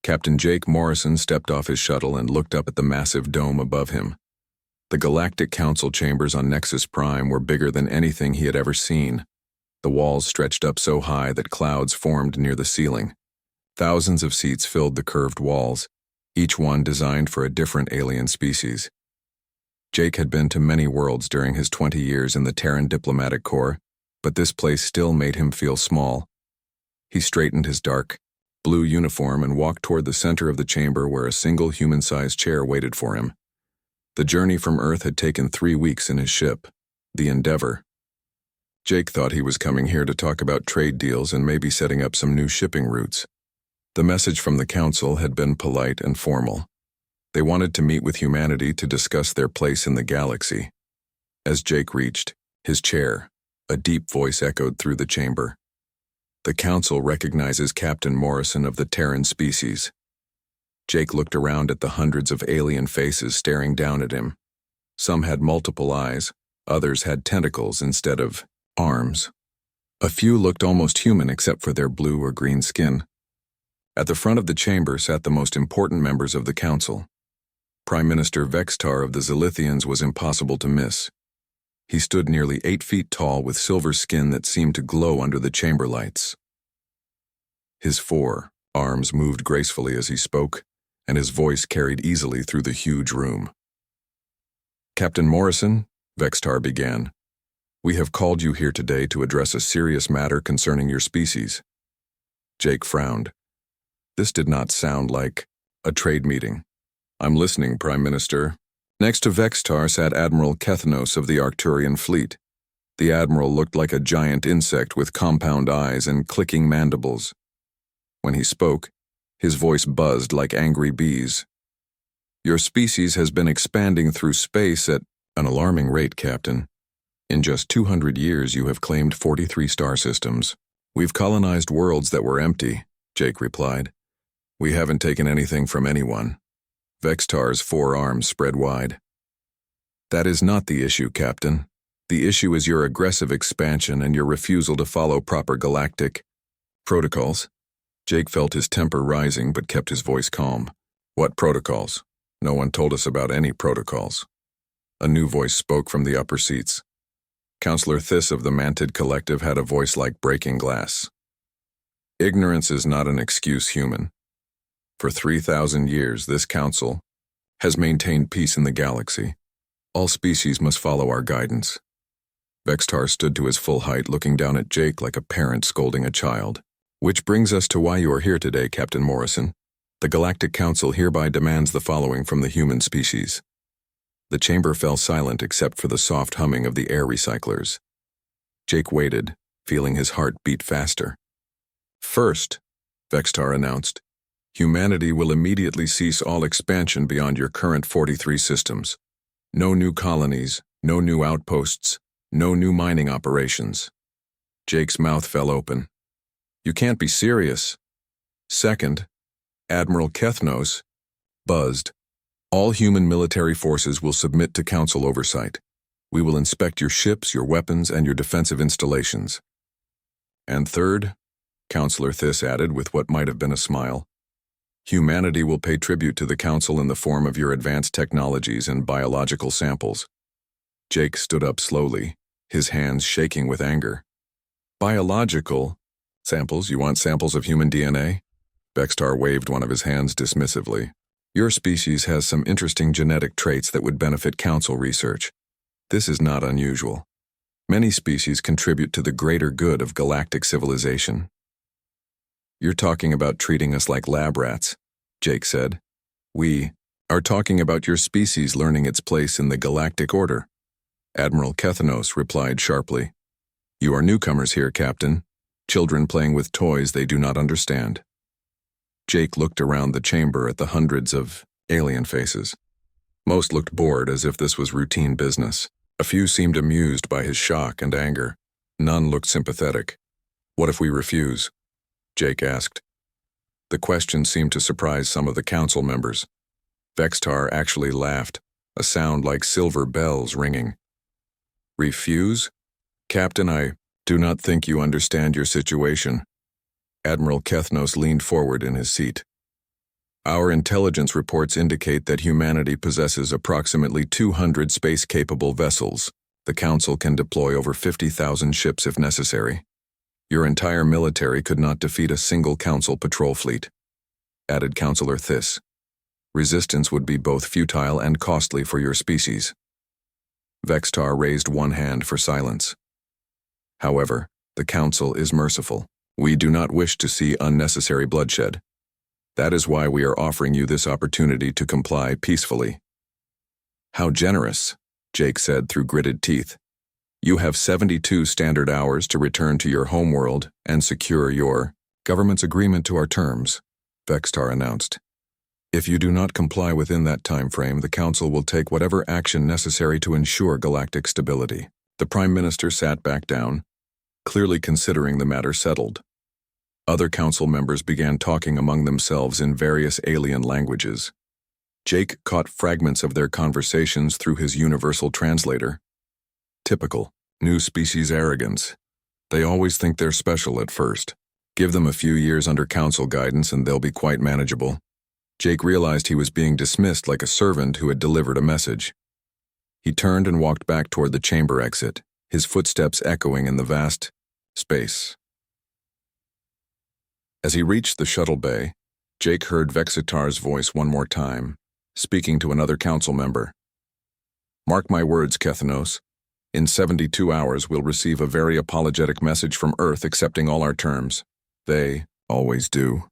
Captain Jake Morrison stepped off his shuttle and looked up at the massive dome above him. The Galactic Council chambers on Nexus Prime were bigger than anything he had ever seen. The walls stretched up so high that clouds formed near the ceiling. Thousands of seats filled the curved walls, each one designed for a different alien species. Jake had been to many worlds during his 20 years in the Terran Diplomatic Corps, but this place still made him feel small. He straightened his dark blue uniform and walked toward the center of the chamber where a single human-sized chair waited for him. The journey from Earth had taken 3 weeks in his ship, the Endeavor. Jake thought he was coming here to talk about trade deals and maybe setting up some new shipping routes. The message from the Council had been polite and formal. They wanted to meet with humanity to discuss their place in the galaxy. As Jake reached his chair, a deep voice echoed through the chamber. The Council recognizes Captain Morrison of the Terran species. Jake looked around at the hundreds of alien faces staring down at him. Some had multiple eyes, others had tentacles instead of arms. A few looked almost human except for their blue or green skin. At the front of the chamber sat the most important members of the Council. Prime Minister Vextar of the Zilithians was impossible to miss. He stood nearly 8 feet tall with silver skin that seemed to glow under the chamber lights. His 4 arms moved gracefully as he spoke, and his voice carried easily through the huge room. Captain Morrison, Vextar began, we have called you here today to address a serious matter concerning your species. Jake frowned. This did not sound like a trade meeting. I'm listening, Prime Minister. Next to Vextar sat Admiral Kethnos of the Arcturian fleet. The admiral looked like a giant insect with compound eyes and clicking mandibles. When he spoke, his voice buzzed like angry bees. Your species has been expanding through space at an alarming rate, Captain. In just 200 years, you have claimed 43 star systems. We've colonized worlds that were empty, Jake replied. We haven't taken anything from anyone. Vextar's 4 arms spread wide. That is not the issue, Captain. The issue is your aggressive expansion and your refusal to follow proper galactic protocols. Jake felt his temper rising but kept his voice calm. What protocols? No one told us about any protocols. A new voice spoke from the upper seats. Counselor Thys of the Mantid Collective had a voice like breaking glass. Ignorance is not an excuse, human. For 3,000 years, this council has maintained peace in the galaxy. All species must follow our guidance. Vextar stood to his full height, looking down at Jake like a parent scolding a child. Which brings us to why you are here today, Captain Morrison. The Galactic Council hereby demands the following from the human species. The chamber fell silent except for the soft humming of the air recyclers. Jake waited, feeling his heart beat faster. First, Vextar announced, humanity will immediately cease all expansion beyond your current 43 systems. No new colonies, no new outposts, no new mining operations. Jake's mouth fell open. You can't be serious. Second, Admiral Kethnos buzzed. All human military forces will submit to Council oversight. We will inspect your ships, your weapons, and your defensive installations. And third, Counselor Thys added with what might have been a smile, humanity will pay tribute to the Council in the form of your advanced technologies and biological samples. Jake stood up slowly, his hands shaking with anger. Biological samples? You want samples of human DNA? Vextar waved one of his hands dismissively. Your species has some interesting genetic traits that would benefit Council research. This is not unusual. Many species contribute to the greater good of galactic civilization. You're talking about treating us like lab rats, Jake said. We are talking about your species learning its place in the galactic order. Admiral Kethnos replied sharply. You are newcomers here, Captain. Children playing with toys they do not understand. Jake looked around the chamber at the hundreds of alien faces. Most looked bored as if this was routine business. A few seemed amused by his shock and anger. None looked sympathetic. What if we refuse? Jake asked. The question seemed to surprise some of the council members. Vextar actually laughed, a sound like silver bells ringing. Refuse? Captain, I do not think you understand your situation. Admiral Kethnos leaned forward in his seat. Our intelligence reports indicate that humanity possesses approximately 200 space-capable vessels. The Council can deploy over 50,000 ships if necessary. Your entire military could not defeat a single Council patrol fleet," added Councillor Thys. "Resistance would be both futile and costly for your species." Vextar raised one hand for silence. "However, the Council is merciful. We do not wish to see unnecessary bloodshed. That is why we are offering you this opportunity to comply peacefully." "How generous," Jake said through gritted teeth. "You have 72 standard hours to return to your homeworld and secure your government's agreement to our terms," Vextar announced. "If you do not comply within that time frame, the Council will take whatever action necessary to ensure galactic stability." The Prime Minister sat back down, clearly considering the matter settled. Other Council members began talking among themselves in various alien languages. Jake caught fragments of their conversations through his universal translator. Typical new species arrogance. They always think they're special at first. Give them a few years under Council guidance and they'll be quite manageable. Jake realized he was being dismissed like a servant who had delivered a message. He turned and walked back toward the chamber exit, his footsteps echoing in the vast space. As he reached the shuttle bay, Jake heard Vexitar's voice one more time, speaking to another Council member. "Mark my words, Kethanos. In 72 hours we'll receive a very apologetic message from Earth accepting all our terms. They always do."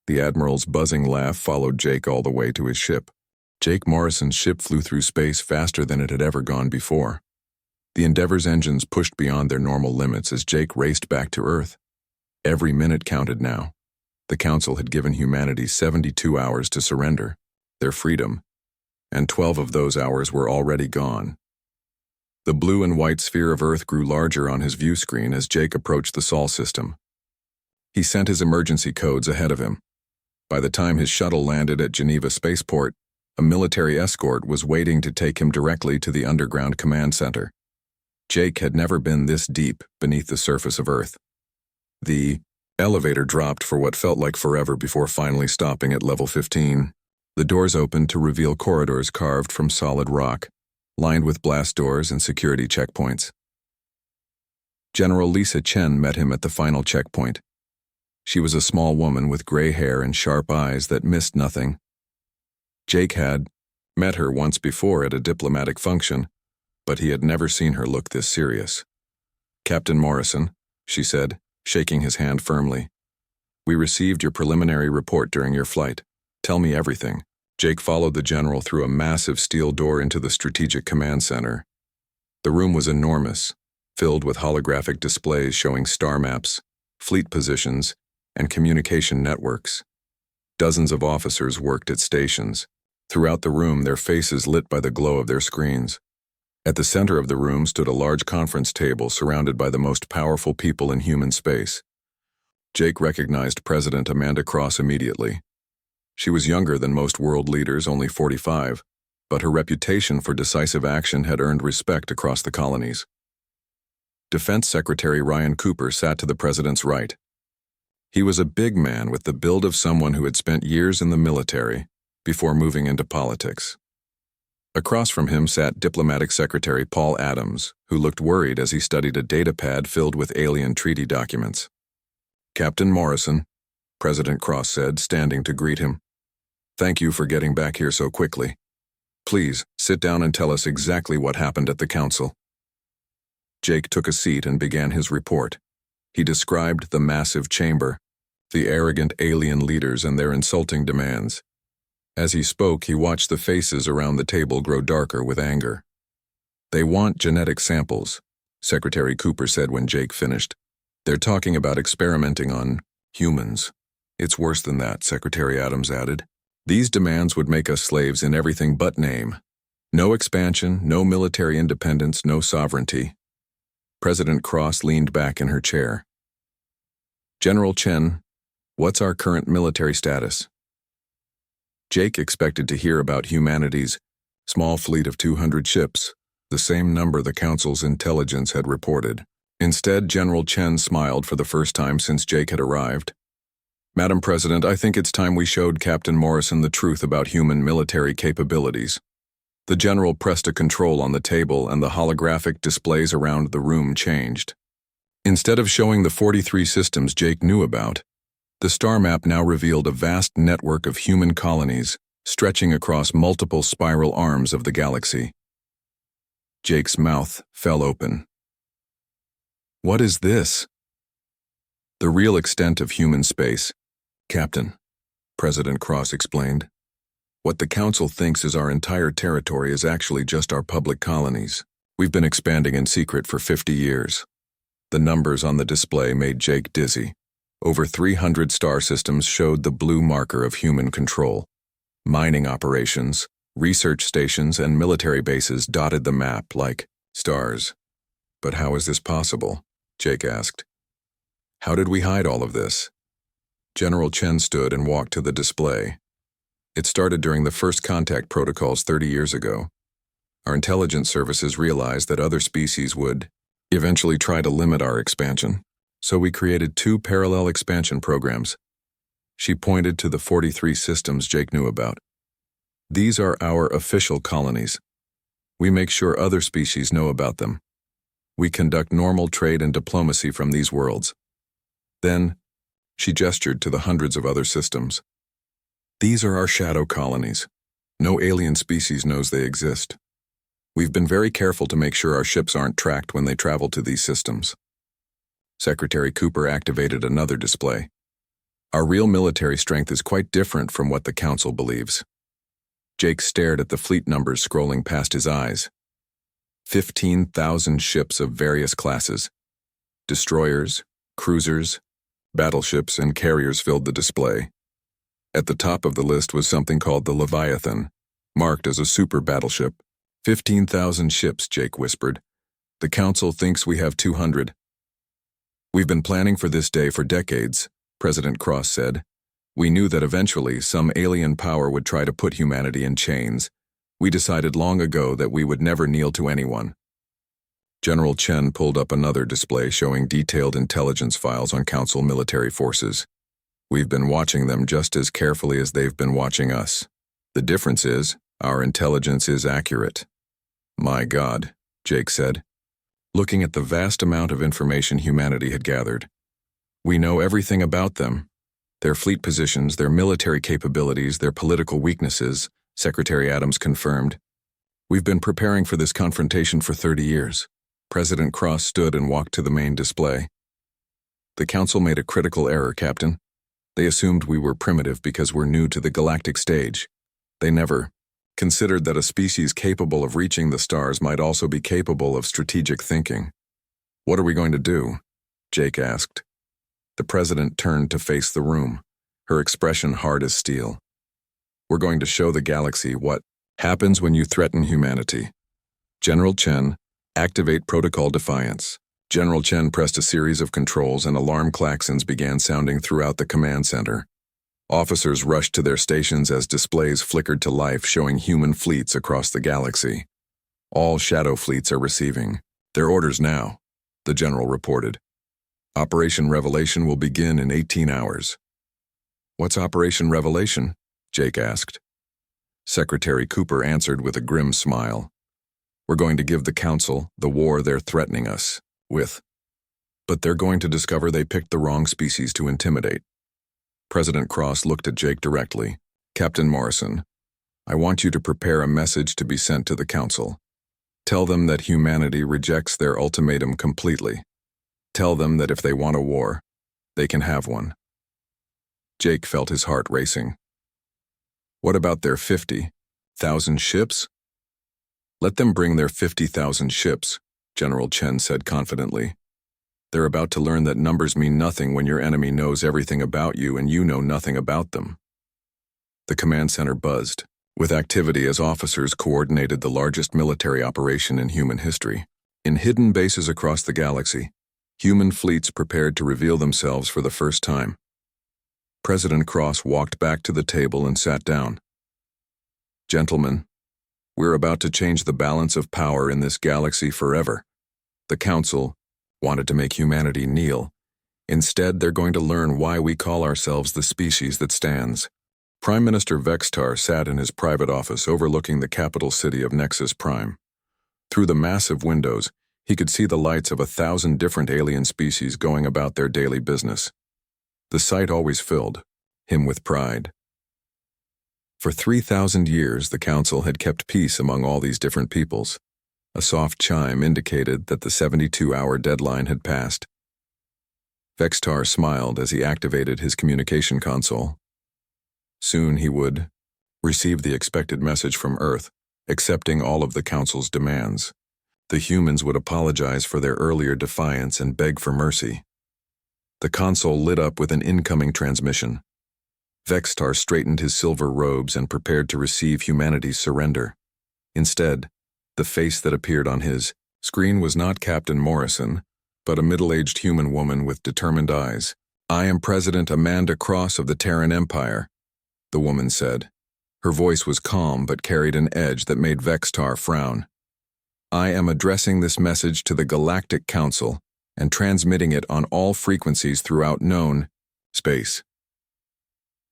The Admiral's buzzing laugh followed Jake all the way to his ship. Jake Morrison's ship flew through space faster than it had ever gone before. The Endeavor's engines pushed beyond their normal limits as Jake raced back to Earth. Every minute counted now. The Council had given humanity 72 hours to surrender, their freedom, and 12 of those hours were already gone. The blue and white sphere of Earth grew larger on his view screen as Jake approached the Sol system. He sent his emergency codes ahead of him. By the time his shuttle landed at Geneva Spaceport, a military escort was waiting to take him directly to the underground command center. Jake had never been this deep beneath the surface of Earth. The elevator dropped for what felt like forever before finally stopping at level 15. The doors opened to reveal corridors carved from solid rock, lined with blast doors and security checkpoints. General Lisa Chen met him at the final checkpoint. She was a small woman with gray hair and sharp eyes that missed nothing. Jake had met her once before at a diplomatic function, but he had never seen her look this serious. "Captain Morrison," she said, shaking his hand firmly. "We received your preliminary report during your flight. Tell me everything." Jake followed the general through a massive steel door into the Strategic Command Center. The room was enormous, filled with holographic displays showing star maps, fleet positions, and communication networks. Dozens of officers worked at stations. Throughout the room, their faces lit by the glow of their screens. At the center of the room stood a large conference table surrounded by the most powerful people in human space. Jake recognized President Amanda Cross immediately. She was younger than most world leaders, only 45, but her reputation for decisive action had earned respect across the colonies. Defense Secretary Ryan Cooper sat to the president's right. He was a big man with the build of someone who had spent years in the military before moving into politics. Across from him sat Diplomatic Secretary Paul Adams, who looked worried as he studied a data pad filled with alien treaty documents. "Captain Morrison," President Cross said, standing to greet him. "Thank you for getting back here so quickly. Please, sit down and tell us exactly what happened at the Council." Jake took a seat and began his report. He described the massive chamber, the arrogant alien leaders and their insulting demands. As he spoke, he watched the faces around the table grow darker with anger. "They want genetic samples," Secretary Cooper said when Jake finished. "They're talking about experimenting on humans." "It's worse than that," Secretary Adams added. "These demands would make us slaves in everything but name. No expansion, no military independence, no sovereignty." President Cross leaned back in her chair. "General Chen, what's our current military status?" Jake expected to hear about humanity's small fleet of 200 ships, the same number the Council's intelligence had reported. Instead, General Chen smiled for the first time since Jake had arrived. Madam President, I think it's time we showed Captain Morrison the truth about human military capabilities. The general pressed a control on the table and the holographic displays around the room changed. Instead of showing the 43 systems Jake knew about, the star map now revealed a vast network of human colonies stretching across multiple spiral arms of the galaxy. Jake's mouth fell open. What is this? The real extent of human space, Captain, President Cross explained. What the Council thinks is our entire territory is actually just our public colonies. We've been expanding in secret for 50 years. The numbers on the display made Jake dizzy. Over 300 star systems showed the blue marker of human control. Mining operations, research stations, and military bases dotted the map like stars. But how is this possible? Jake asked. How did we hide all of this? General Chen stood and walked to the display. It started during the first contact protocols 30 years ago. Our intelligence services realized that other species would eventually try to limit our expansion, so we created 2 parallel expansion programs. She pointed to the 43 systems Jake knew about. These are our official colonies. We make sure other species know about them. We conduct normal trade and diplomacy from these worlds. Then, she gestured to the hundreds of other systems. These are our shadow colonies. No alien species knows they exist. We've been very careful to make sure our ships aren't tracked when they travel to these systems. Secretary Cooper activated another display. Our real military strength is quite different from what the Council believes. Jake stared at the fleet numbers scrolling past his eyes. 15,000 ships of various classes. Destroyers, cruisers, battleships, and carriers filled the display. At the top of the list was something called the Leviathan, marked as a super battleship. 15,000 ships, Jake whispered. The Council thinks we have 200. We've been planning for this day for decades, President Cross said. We knew that eventually some alien power would try to put humanity in chains. We decided long ago that we would never kneel to anyone. General Chen pulled up another display showing detailed intelligence files on Council military forces. We've been watching them just as carefully as they've been watching us. The difference is, our intelligence is accurate. My God, Jake said, looking at the vast amount of information humanity had gathered. We know everything about them. Their fleet positions, their military capabilities, their political weaknesses, Secretary Adams confirmed. We've been preparing for this confrontation for 30 years. President Cross stood and walked to the main display. The Council made a critical error, Captain. They assumed we were primitive because we're new to the galactic stage. They never considered that a species capable of reaching the stars might also be capable of strategic thinking. What are we going to do? Jake asked. The President turned to face the room, her expression hard as steel. We're going to show the galaxy what happens when you threaten humanity. General Chen, activate Protocol Defiance. General Chen pressed a series of controls and alarm klaxons began sounding throughout the command center. Officers rushed to their stations as displays flickered to life showing human fleets across the galaxy. All shadow fleets are receiving their orders now, the general reported. Operation Revelation will begin in 18 hours. What's Operation Revelation? Jake asked. Secretary Cooper answered with a grim smile. We're going to give the Council the war they're threatening us with. But they're going to discover they picked the wrong species to intimidate. President Cross looked at Jake directly. Captain Morrison, I want you to prepare a message to be sent to the Council. Tell them that humanity rejects their ultimatum completely. Tell them that if they want a war, they can have one. Jake felt his heart racing. What about their 50,000 ships? Let them bring their 50,000 ships, General Chen said confidently. They're about to learn that numbers mean nothing when your enemy knows everything about you and you know nothing about them. The command center buzzed with activity as officers coordinated the largest military operation in human history. In hidden bases across the galaxy, human fleets prepared to reveal themselves for the first time. President Cross walked back to the table and sat down. Gentlemen, we're about to change the balance of power in this galaxy forever. The Council wanted to make humanity kneel, Instead, they're going to learn why we call ourselves the species that stands. Prime Minister Vextar sat in his private office overlooking the capital city of Nexus Prime. Through the massive windows, he could see the lights of 1,000 different alien species going about their daily business. The sight always filled him with pride. For 3,000 years, the Council had kept peace among all these different peoples. A soft chime indicated that the 72-hour deadline had passed. Vextar smiled as he activated his communication console. Soon he would receive the expected message from Earth, accepting all of the Council's demands. The humans would apologize for their earlier defiance and beg for mercy. The console lit up with an incoming transmission. Vextar straightened his silver robes and prepared to receive humanity's surrender. Instead, the face that appeared on his screen was not Captain Morrison, but a middle-aged human woman with determined eyes. "I am President Amanda Cross of the Terran Empire," the woman said. Her voice was calm but carried an edge that made Vextar frown. "I am addressing this message to the Galactic Council and transmitting it on all frequencies throughout known space."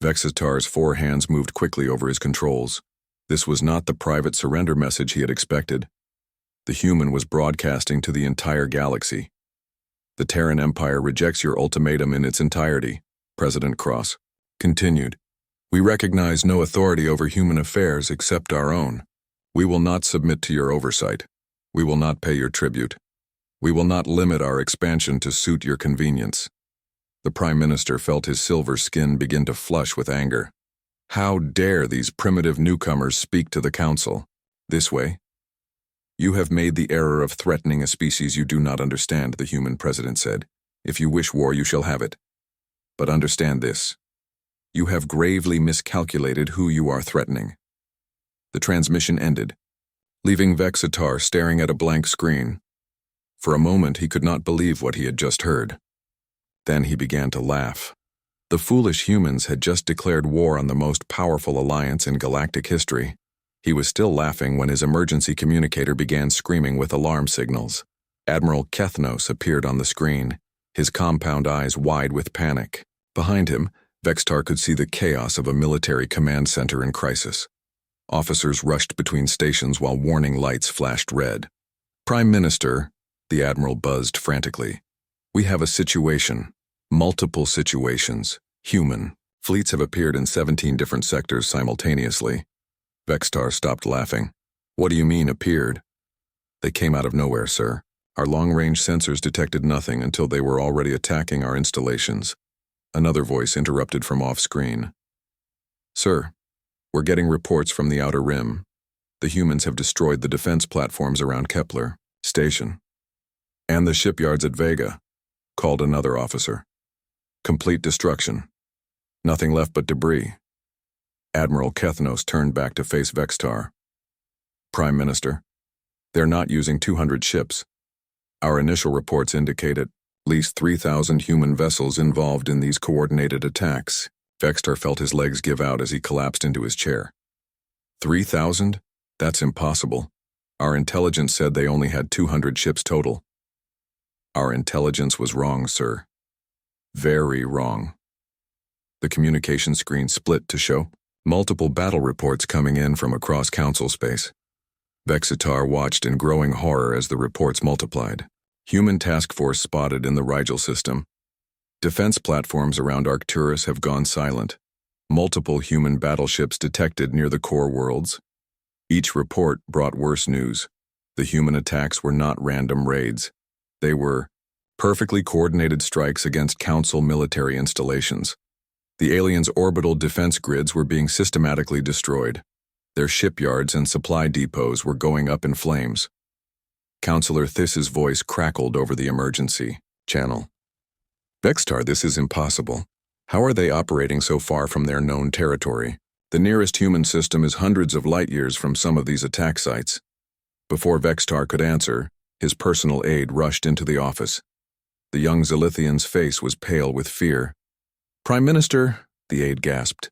Vextar's four hands moved quickly over his controls. This was not the private surrender message he had expected. The human was broadcasting to the entire galaxy. "The Terran Empire rejects your ultimatum in its entirety," President Cross continued. "We recognize no authority over human affairs except our own. We will not submit to your oversight. We will not pay your tribute. We will not limit our expansion to suit your convenience." The Prime Minister felt his silver skin begin to flush with anger. How dare these primitive newcomers speak to the Council this way? "You have made the error of threatening a species you do not understand," the human president said. "If you wish war, you shall have it. But understand this. You have gravely miscalculated who you are threatening." The transmission ended, leaving Vextar staring at a blank screen. For a moment, he could not believe what he had just heard. Then he began to laugh. The foolish humans had just declared war on the most powerful alliance in galactic history. He was still laughing when his emergency communicator began screaming with alarm signals. Admiral Kethnos appeared on the screen, his compound eyes wide with panic. Behind him, Vextar could see the chaos of a military command center in crisis. Officers rushed between stations while warning lights flashed red. "Prime Minister," the Admiral buzzed frantically, "we have a situation. Multiple situations. Human. Fleets have appeared in 17 different sectors simultaneously." Vextar stopped laughing. "What do you mean, appeared?" "They came out of nowhere, sir. Our long-range sensors detected nothing until they were already attacking our installations." Another voice interrupted from off-screen. "Sir, we're getting reports from the Outer Rim. The humans have destroyed the defense platforms around Kepler Station. And the shipyards at Vega," called another officer. "Complete destruction. Nothing left but debris." Admiral Kethnos turned back to face Vextar. "Prime Minister, they're not using 200 ships. Our initial reports indicate at least 3,000 human vessels involved in these coordinated attacks." Vextar felt his legs give out as he collapsed into his chair. 3,000? That's impossible. Our intelligence said they only had 200 ships total. "Our intelligence was wrong, sir. Very wrong." The communication screen split to show multiple battle reports coming in from across Council space. Vextar watched in growing horror as the reports multiplied. Human task force spotted in the Rigel system. Defense platforms around Arcturus have gone silent. Multiple human battleships detected near the core worlds. Each report brought worse news. The human attacks were not random raids. They were perfectly coordinated strikes against Council military installations. The aliens' orbital defense grids were being systematically destroyed. Their shipyards and supply depots were going up in flames. Councillor Thiss's voice crackled over the emergency channel. "Vextar, this is impossible. How are they operating so far from their known territory? The nearest human system is hundreds of light years from some of these attack sites." Before Vextar could answer, his personal aide rushed into the office. The young Zilithian's face was pale with fear. "Prime Minister," the aide gasped,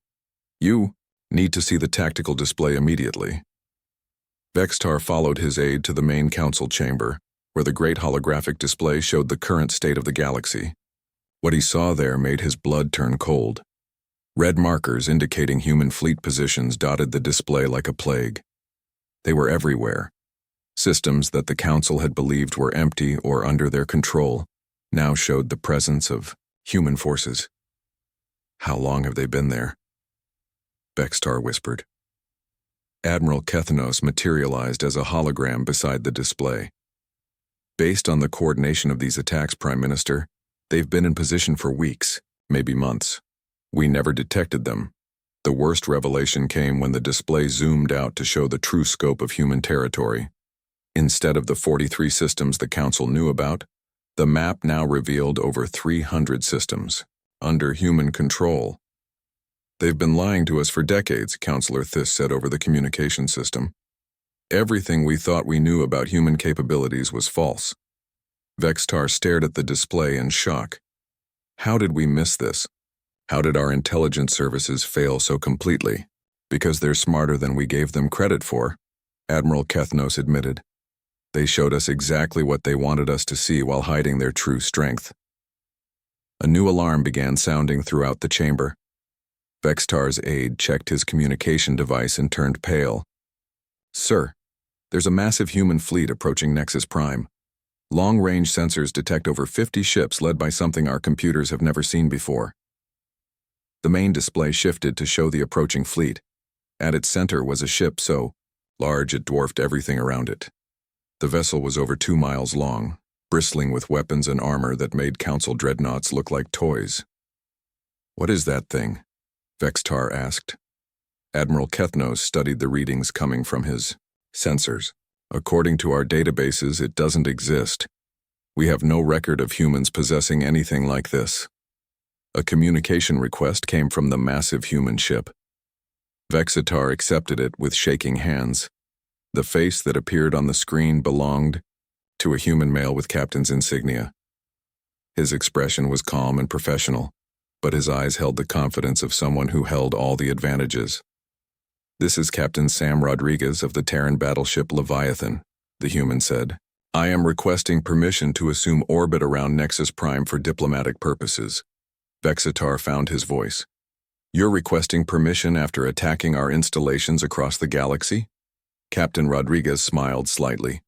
"you need to see the tactical display immediately." Vextar followed his aide to the main council chamber, where the great holographic display showed the current state of the galaxy. What he saw there made his blood turn cold. Red markers indicating human fleet positions dotted the display like a plague. They were everywhere. Systems that the Council had believed were empty or under their control now showed the presence of human forces. How long have they been there? Vextar whispered. Admiral Kethanos materialized as a hologram beside the display. Based on the coordination of these attacks, Prime Minister, they've been in position for weeks, maybe months. We never detected them. The worst revelation came when the display zoomed out to show the true scope of human territory. Instead of the 43 systems the Council knew about, the map now revealed over 300 systems, under human control. They've been lying to us for decades, Counselor Thys said over the communication system. Everything we thought we knew about human capabilities was false. Vextar stared at the display in shock. How did we miss this? How did our intelligence services fail so completely? Because they're smarter than we gave them credit for, Admiral Kethanos admitted. They showed us exactly what they wanted us to see while hiding their true strength. A new alarm began sounding throughout the chamber. Vextar's aide checked his communication device and turned pale. Sir, there's a massive human fleet approaching Nexus Prime. Long-range sensors detect over 50 ships led by something our computers have never seen before. The main display shifted to show the approaching fleet. At its center was a ship so large it dwarfed everything around it. The vessel was over 2 miles long, bristling with weapons and armor that made Council dreadnoughts look like toys. What is that thing? Vextar asked. Admiral Kethanos studied the readings coming from his sensors. According to our databases, it doesn't exist. We have no record of humans possessing anything like this. A communication request came from the massive human ship. Vextar accepted it with shaking hands. The face that appeared on the screen belonged to a human male with captain's insignia. His expression was calm and professional, but his eyes held the confidence of someone who held all the advantages. This is Captain Sam Rodriguez of the Terran battleship Leviathan, the human said. I am requesting permission to assume orbit around Nexus Prime for diplomatic purposes. Vextar found his voice. You're requesting permission after attacking our installations across the galaxy? Captain Rodriguez smiled slightly.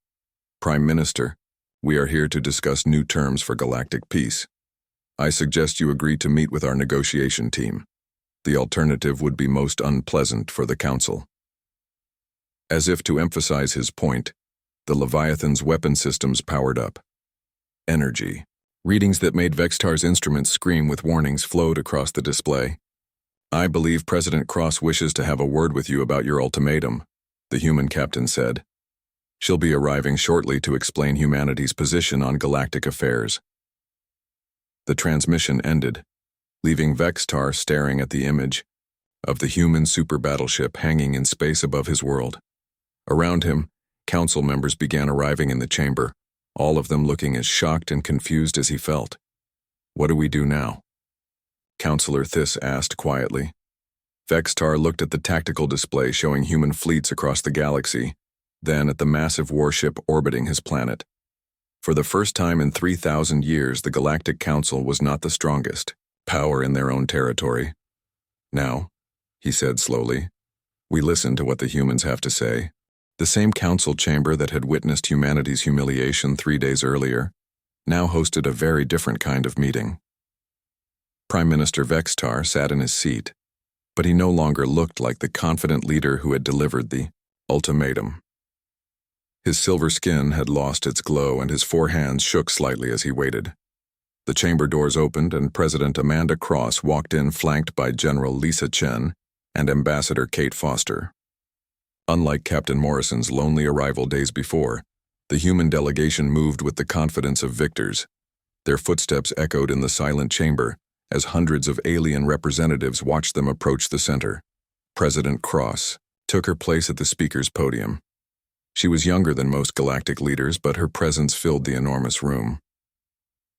Prime Minister, we are here to discuss new terms for galactic peace. I suggest you agree to meet with our negotiation team. The alternative would be most unpleasant for the Council. As if to emphasize his point, the Leviathan's weapon systems powered up. Energy. Readings that made Vextar's instruments scream with warnings flowed across the display. I believe President Cross wishes to have a word with you about your ultimatum, the human captain said. She'll be arriving shortly to explain humanity's position on galactic affairs. The transmission ended, leaving Vextar staring at the image of the human super battleship hanging in space above his world. Around him, Council members began arriving in the chamber, all of them looking as shocked and confused as he felt. What do we do now? Counselor Thys asked quietly. Vextar looked at the tactical display showing human fleets across the galaxy, then at the massive warship orbiting his planet. For the first time in 3,000 years, the Galactic Council was not the strongest power in their own territory. Now, he said slowly, we listen to what the humans have to say. The same council chamber that had witnessed humanity's humiliation 3 days earlier now hosted a very different kind of meeting. Prime Minister Vextar sat in his seat, but he no longer looked like the confident leader who had delivered the ultimatum. His silver skin had lost its glow and his 4 hands shook slightly as he waited. The chamber doors opened and President Amanda Cross walked in flanked by General Lisa Chen and Ambassador Kate Foster. Unlike Captain Morrison's lonely arrival days before, the human delegation moved with the confidence of victors. Their footsteps echoed in the silent chamber as hundreds of alien representatives watched them approach the center. President Cross took her place at the speaker's podium. She was younger than most galactic leaders, but her presence filled the enormous room.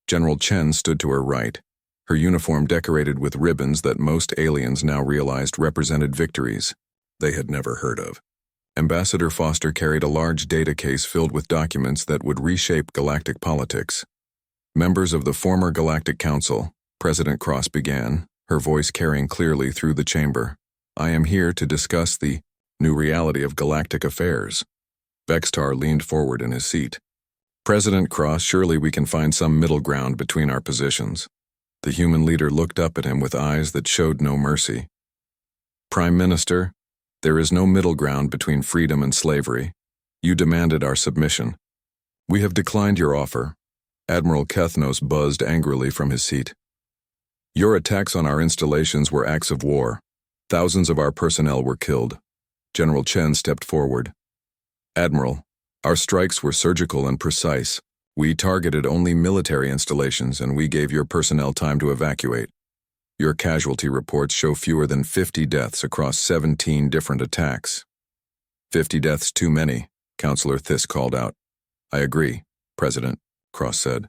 General Chen stood to her right, her uniform decorated with ribbons that most aliens now realized represented victories they had never heard of. Ambassador Foster carried a large data case filled with documents that would reshape galactic politics. Members of the former Galactic Council, President Cross began, her voice carrying clearly through the chamber. I am here to discuss the new reality of galactic affairs. Vextar leaned forward in his seat. President Cross, surely we can find some middle ground between our positions. The human leader looked up at him with eyes that showed no mercy. Prime Minister, there is no middle ground between freedom and slavery. You demanded our submission. We have declined your offer. Admiral Kethnos buzzed angrily from his seat. Your attacks on our installations were acts of war. Thousands of our personnel were killed. General Chen stepped forward. Admiral, our strikes were surgical and precise. We targeted only military installations and we gave your personnel time to evacuate. Your casualty reports show fewer than 50 deaths across 17 different attacks. 50 deaths too many, Counselor Thiss called out. I agree, President, Cross said.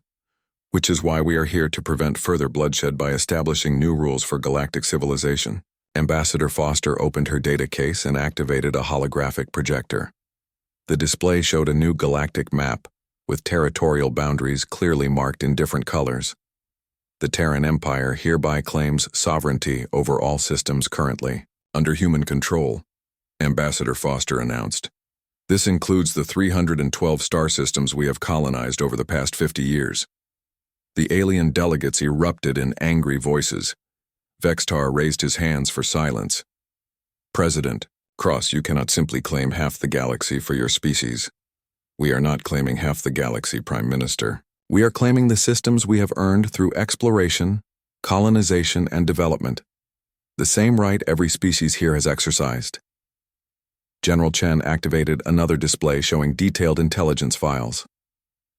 Which is why we are here to prevent further bloodshed by establishing new rules for galactic civilization. Ambassador Foster opened her data case and activated a holographic projector. The display showed a new galactic map, with territorial boundaries clearly marked in different colors. The Terran Empire hereby claims sovereignty over all systems currently under human control, Ambassador Foster announced. This includes the 312 star systems we have colonized over the past 50 years. The alien delegates erupted in angry voices. Vextar raised his hands for silence. President Cross, you cannot simply claim half the galaxy for your species. We are not claiming half the galaxy, Prime Minister. We are claiming the systems we have earned through exploration, colonization, and development. The same right every species here has exercised. General Chen activated another display showing detailed intelligence files.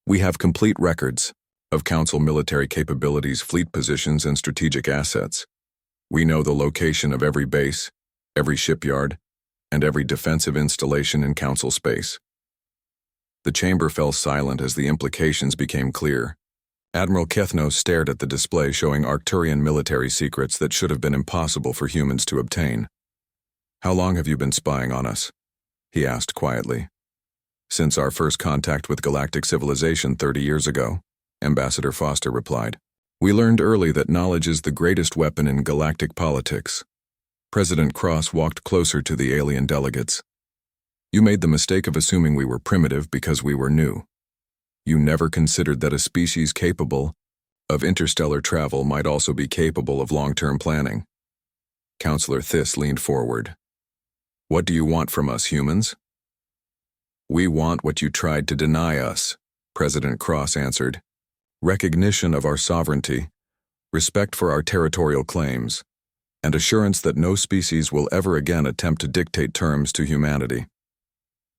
We have complete records of Council military capabilities, fleet positions, and strategic assets. We know the location of every base, every shipyard, and every defensive installation in Council space. The chamber fell silent as the implications became clear. Admiral Kethnos stared at the display showing Arcturian military secrets that should have been impossible for humans to obtain. How long have you been spying on us? He asked quietly. Since our first contact with galactic civilization 30 years ago, Ambassador Foster replied. We learned early that knowledge is the greatest weapon in galactic politics. President Cross walked closer to the alien delegates. You made the mistake of assuming we were primitive because we were new. You never considered that a species capable of interstellar travel might also be capable of long-term planning. Counselor Thiss leaned forward. What do you want from us, humans? We want what you tried to deny us, President Cross answered. Recognition of our sovereignty, respect for our territorial claims, and assurance that no species will ever again attempt to dictate terms to humanity.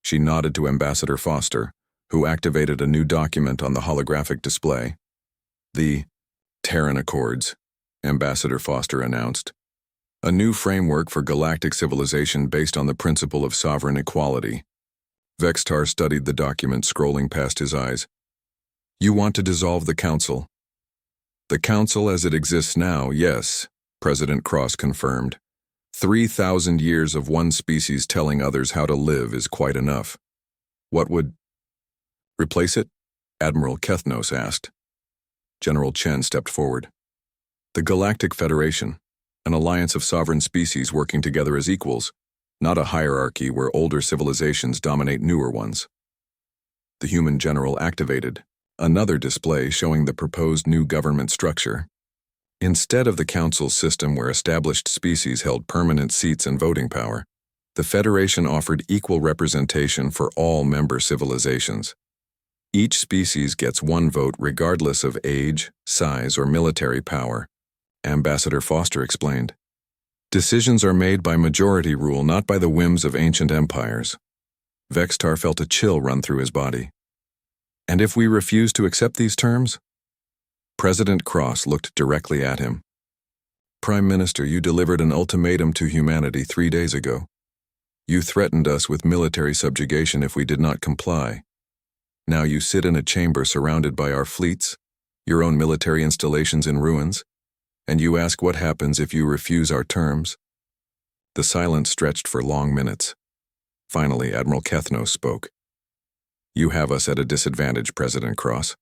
She nodded to Ambassador Foster, who activated a new document on the holographic display. The Terran Accords, Ambassador Foster announced. A new framework for galactic civilization based on the principle of sovereign equality. Vextar studied the document, scrolling past his eyes. You want to dissolve the Council? The Council as it exists now, yes, President Cross confirmed. 3,000 years of one species telling others how to live is quite enough. What would replace it? Admiral Kethnos asked. General Chen stepped forward. The Galactic Federation, an alliance of sovereign species working together as equals, not a hierarchy where older civilizations dominate newer ones. The human general activated another display showing the proposed new government structure. Instead of the Council system where established species held permanent seats and voting power, the Federation offered equal representation for all member civilizations. Each species gets one vote regardless of age, size, or military power, Ambassador Foster explained. Decisions are made by majority rule, not by the whims of ancient empires. Vextar felt a chill run through his body. And if we refuse to accept these terms? President Cross looked directly at him. Prime Minister, you delivered an ultimatum to humanity 3 days ago. You threatened us with military subjugation if we did not comply. Now you sit in a chamber surrounded by our fleets, your own military installations in ruins, and you ask what happens if you refuse our terms? The silence stretched for long minutes. Finally, Admiral Kethnos spoke. You have us at a disadvantage, President Cross.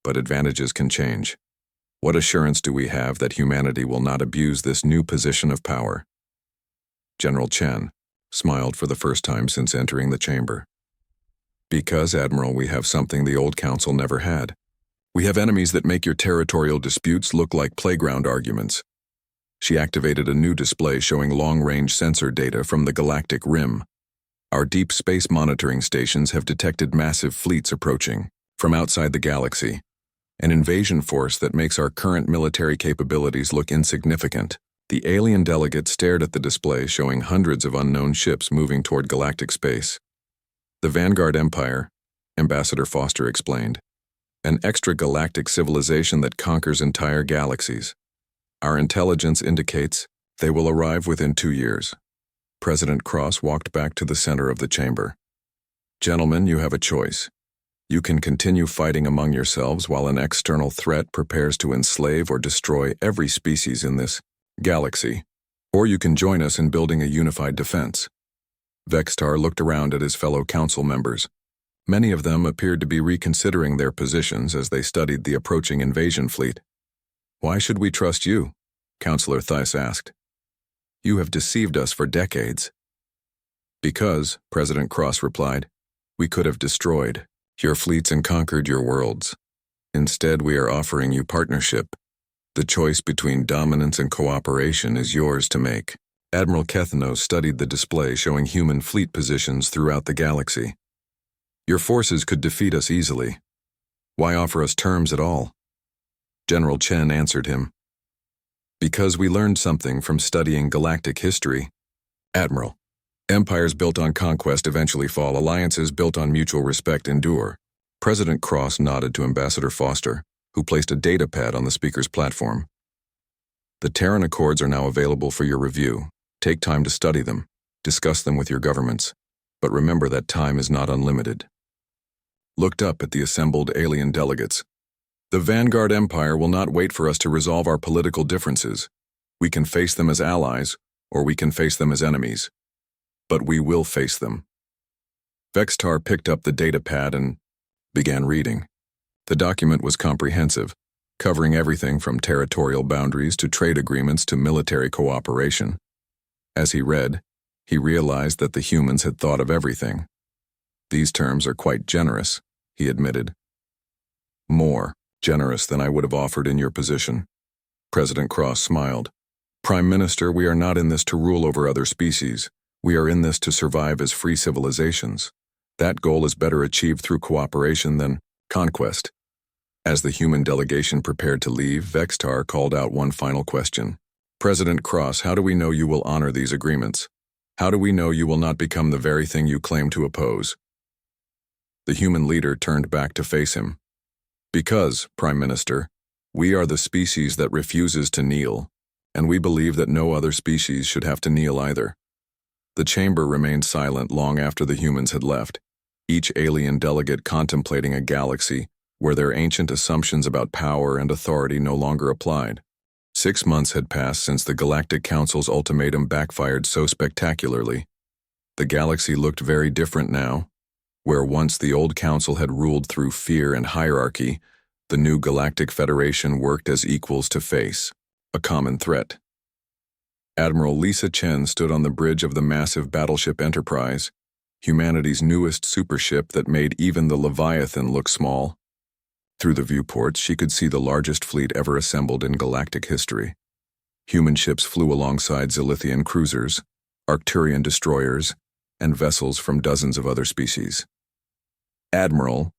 But advantages can change. What assurance do we have that humanity will not abuse this new position of power? General Chen smiled for the first time since entering the chamber. Because, Admiral, we have something the old council never had. We have enemies that make your territorial disputes look like playground arguments. She activated a new display showing long-range sensor data from the galactic rim. Our deep space monitoring stations have detected massive fleets approaching from outside the galaxy, an invasion force that makes our current military capabilities look insignificant. The alien delegate stared at the display showing hundreds of unknown ships moving toward galactic space. The Vanguard Empire, Ambassador Foster explained, an extragalactic civilization that conquers entire galaxies. Our intelligence indicates they will arrive within 2 years. President Cross walked back to the center of the chamber. Gentlemen, you have a choice. You can continue fighting among yourselves while an external threat prepares to enslave or destroy every species in this galaxy, or you can join us in building a unified defense. Vextar looked around at his fellow council members. Many of them appeared to be reconsidering their positions as they studied the approaching invasion fleet. Why should we trust you? Councillor Theiss asked. You have deceived us for decades. Because, President Cross replied, we could have destroyed your fleets and conquered your worlds. Instead, we are offering you partnership. The choice between dominance and cooperation is yours to make. Admiral Kethno studied the display showing human fleet positions throughout the galaxy. Your forces could defeat us easily. Why offer us terms at all? General Chen answered him. Because we learned something from studying galactic history. Admiral, empires built on conquest eventually fall, alliances built on mutual respect endure. President Cross nodded to Ambassador Foster, who placed a data pad on the speaker's platform. The Terran Accords are now available for your review. Take time to study them, discuss them with your governments, but remember that time is not unlimited. Looked up at the assembled alien delegates. The Vanguard Empire will not wait for us to resolve our political differences. We can face them as allies, or we can face them as enemies. But we will face them. Vextar picked up the data pad and began reading. The document was comprehensive, covering everything from territorial boundaries to trade agreements to military cooperation. As he read, he realized that the humans had thought of everything. These terms are quite generous, he admitted. More generous than I would have offered in your position. President Cross smiled. Prime Minister, we are not in this to rule over other species. We are in this to survive as free civilizations. That goal is better achieved through cooperation than conquest. As the human delegation prepared to leave, Vextar called out one final question. President Cross, how do we know you will honor these agreements? How do we know you will not become the very thing you claim to oppose? The human leader turned back to face him. Because, Prime Minister, we are the species that refuses to kneel, and we believe that no other species should have to kneel either. The chamber remained silent long after the humans had left, each alien delegate contemplating a galaxy where their ancient assumptions about power and authority no longer applied. 6 months had passed since the Galactic Council's ultimatum backfired so spectacularly. The galaxy looked very different now. Where once the old council had ruled through fear and hierarchy, the new Galactic Federation worked as equals to face a common threat. Admiral Lisa Chen stood on the bridge of the massive battleship Enterprise, humanity's newest supership that made even the Leviathan look small. Through the viewports, she could see the largest fleet ever assembled in galactic history. Human ships flew alongside Zilithian cruisers, Arcturian destroyers, and vessels from dozens of other species. Admiral,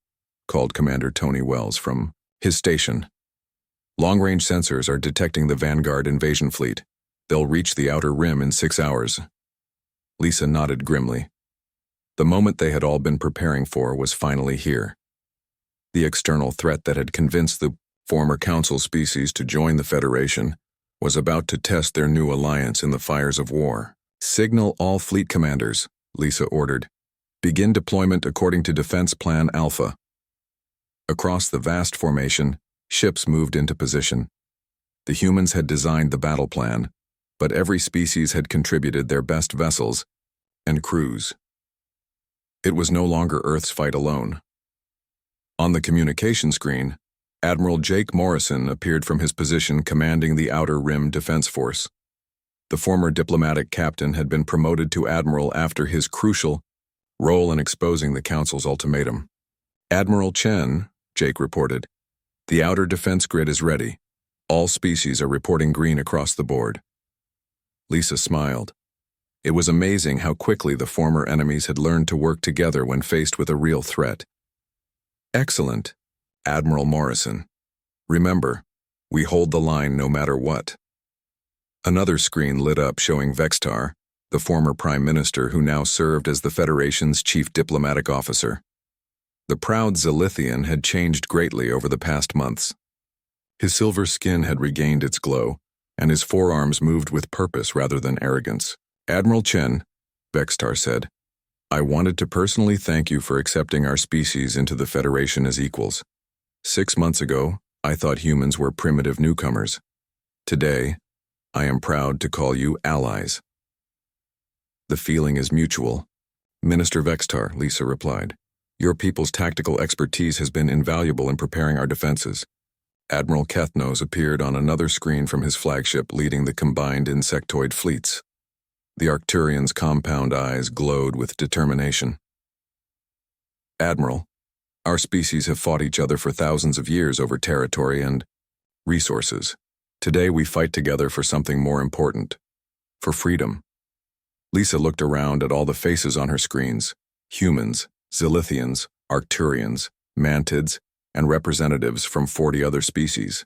called Commander Tony Wells from his station. Long-range sensors are detecting the Vanguard invasion fleet. They'll reach the outer rim in 6 hours. Lisa nodded grimly. The moment they had all been preparing for was finally here. The external threat that had convinced the former Council species to join the Federation was about to test their new alliance in the fires of war. Signal all fleet commanders, Lisa ordered. Begin deployment according to Defense Plan Alpha. Across the vast formation, ships moved into position. The humans had designed the battle plan, but every species had contributed their best vessels and crews. It was no longer Earth's fight alone. On the communication screen, Admiral Jake Morrison appeared from his position commanding the Outer Rim Defense Force. The former diplomatic captain had been promoted to admiral after his crucial role in exposing the Council's ultimatum. "Admiral Chen," Jake reported, "the outer defense grid is ready. All species are reporting green across the board." Lisa smiled. It was amazing how quickly the former enemies had learned to work together when faced with a real threat. "Excellent, Admiral Morrison. Remember, we hold the line no matter what." Another screen lit up showing Vextar, the former Prime Minister who now served as the Federation's chief diplomatic officer. The proud Zilithian had changed greatly over the past months. His silver skin had regained its glow, and his forearms moved with purpose rather than arrogance. "Admiral Chen," Vextar said, "I wanted to personally thank you for accepting our species into the Federation as equals. 6 months ago, I thought humans were primitive newcomers. Today, I am proud to call you allies." "The feeling is mutual, Minister Vextar," Lisa replied. "Your people's tactical expertise has been invaluable in preparing our defenses." Admiral Kethnos appeared on another screen from his flagship leading the combined insectoid fleets. The Arcturian's compound eyes glowed with determination. "Admiral, our species have fought each other for thousands of years over territory and resources. Today we fight together for something more important, for freedom." Lisa looked around at all the faces on her screens: humans, Zilithians, Arcturians, Mantids, and representatives from 40 other species,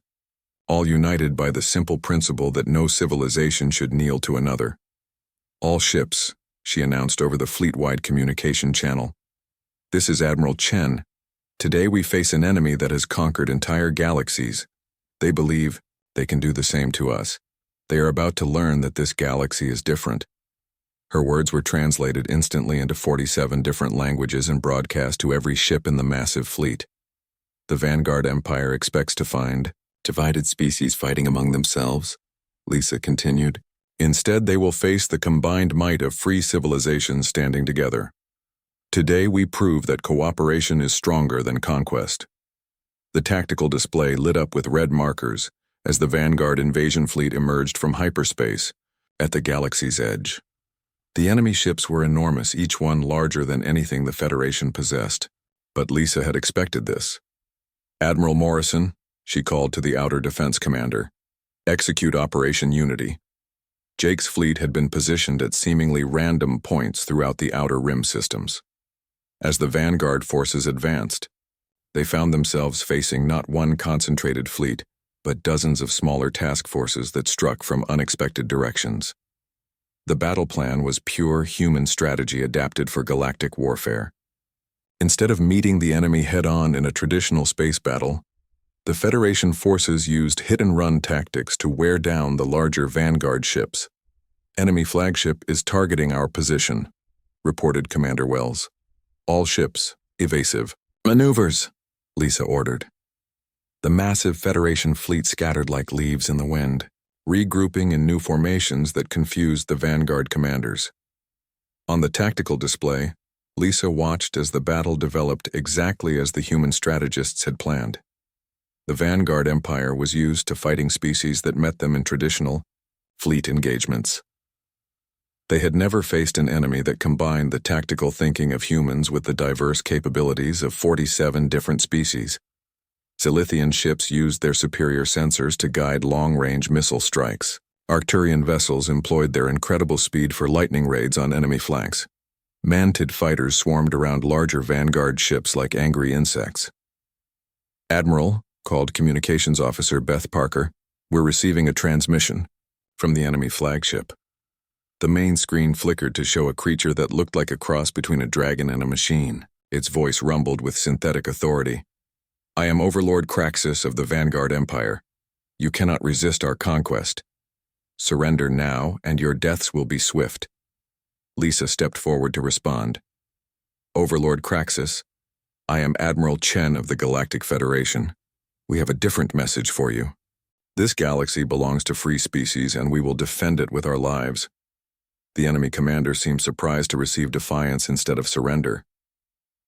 all united by the simple principle that no civilization should kneel to another. "All ships," she announced over the fleet-wide communication channel. "This is Admiral Chen. Today we face an enemy that has conquered entire galaxies. They believe they can do the same to us. They are about to learn that this galaxy is different." Her words were translated instantly into 47 different languages and broadcast to every ship in the massive fleet. "The Vanguard Empire expects to find divided species fighting among themselves," Lisa continued. "Instead, they will face the combined might of free civilizations standing together. Today we prove that cooperation is stronger than conquest." The tactical display lit up with red markers as the Vanguard invasion fleet emerged from hyperspace at the galaxy's edge. The enemy ships were enormous, each one larger than anything the Federation possessed, but Lisa had expected this. "Admiral Morrison," she called to the Outer Defense Commander, "execute Operation Unity." Jake's fleet had been positioned at seemingly random points throughout the Outer Rim systems. As the Vanguard forces advanced, they found themselves facing not one concentrated fleet, but dozens of smaller task forces that struck from unexpected directions. The battle plan was pure human strategy adapted for galactic warfare. Instead of meeting the enemy head-on in a traditional space battle, the Federation forces used hit-and-run tactics to wear down the larger Vanguard ships. "Enemy flagship is targeting our position," reported Commander Wells. "All ships, evasive. Maneuvers," Lisa ordered. The massive Federation fleet scattered like leaves in the wind, regrouping in new formations that confused the Vanguard commanders. On the tactical display, Lisa watched as the battle developed exactly as the human strategists had planned. The Vanguard Empire was used to fighting species that met them in traditional fleet engagements. They had never faced an enemy that combined the tactical thinking of humans with the diverse capabilities of 47 different species. Zilithian ships used their superior sensors to guide long-range missile strikes. Arcturian vessels employed their incredible speed for lightning raids on enemy flanks. Mantid fighters swarmed around larger Vanguard ships like angry insects. "Admiral," called Communications Officer Beth Parker, "we're receiving a transmission from the enemy flagship." The main screen flickered to show a creature that looked like a cross between a dragon and a machine. Its voice rumbled with synthetic authority. "I am Overlord Kraxus of the Vanguard Empire. You cannot resist our conquest. Surrender now, and your deaths will be swift." Lisa stepped forward to respond. "Overlord Kraxus, I am Admiral Chen of the Galactic Federation. We have a different message for you. This galaxy belongs to free species, and we will defend it with our lives." The enemy commander seemed surprised to receive defiance instead of surrender.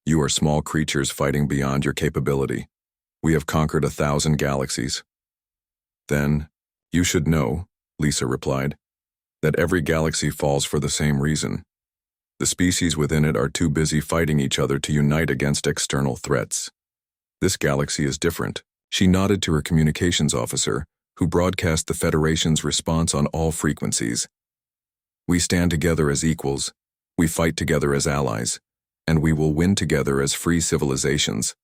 "You are small creatures fighting beyond your capability. We have conquered 1,000 galaxies. Then, you should know, Lisa replied, that every galaxy falls for the same reason. The species within it are too busy fighting each other to unite against external threats. This galaxy is different. She nodded to her communications officer, who broadcast the Federation's response on all frequencies. We stand together as equals, we fight together as allies, and we will win together as free civilizations.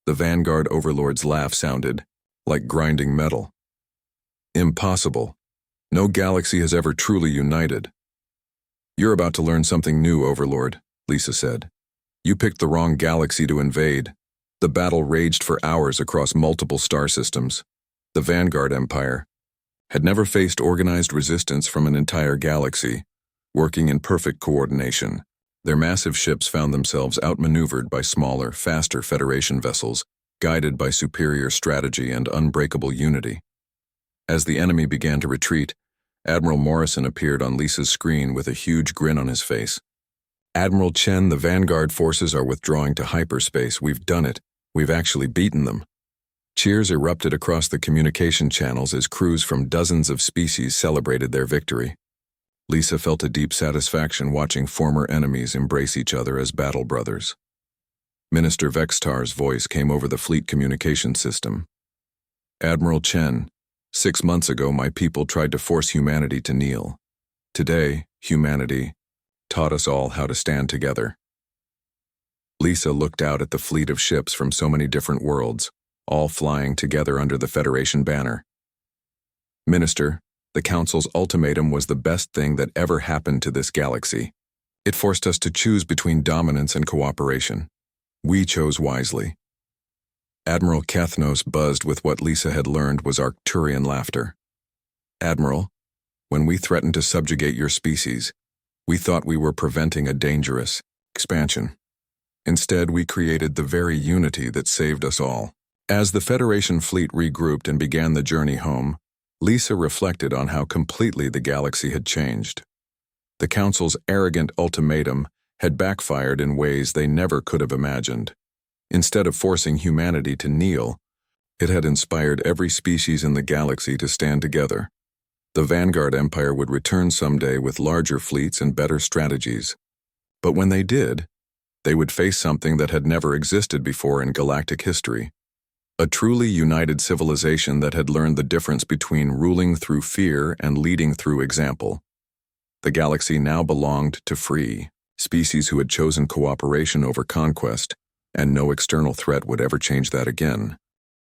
The Vanguard overlord's laugh sounded like grinding metal. Impossible. No galaxy has ever truly united. You're about to learn something new, Overlord, Lisa said. You picked the wrong galaxy to invade. The battle raged for hours across multiple star systems. The Vanguard Empire had never faced organized resistance from an entire galaxy, working in perfect coordination. Their massive ships found themselves outmaneuvered by smaller, faster Federation vessels, guided by superior strategy and unbreakable unity. As the enemy began to retreat, Admiral Morrison appeared on Lisa's screen with a huge grin on his face. Admiral Chen, the Vanguard forces are withdrawing to hyperspace. We've done it. We've actually beaten them. Cheers erupted across the communication channels as crews from dozens of species celebrated their victory. Lisa felt a deep satisfaction watching former enemies embrace each other as battle brothers. Minister Vextar's voice came over the fleet communication system. Admiral Chen, 6 months ago my people tried to force humanity to kneel. Today, humanity taught us all how to stand together. Lisa looked out at the fleet of ships from so many different worlds, all flying together under the Federation banner. Minister, the Council's ultimatum was the best thing that ever happened to this galaxy. It forced us to choose between dominance and cooperation. We chose wisely. Admiral Kethnos buzzed with what Lisa had learned was Arcturian laughter. Admiral, when we threatened to subjugate your species, we thought we were preventing a dangerous expansion. Instead, we created the very unity that saved us all. As the Federation fleet regrouped and began the journey home, Lisa reflected on how completely the galaxy had changed. The Council's arrogant ultimatum had backfired in ways they never could have imagined. Instead of forcing humanity to kneel, it had inspired every species in the galaxy to stand together. The Vanguard Empire would return someday with larger fleets and better strategies. But when they did, they would face something that had never existed before in galactic history. A truly united civilization that had learned the difference between ruling through fear and leading through example. The galaxy now belonged to free species who had chosen cooperation over conquest, and no external threat would ever change that again.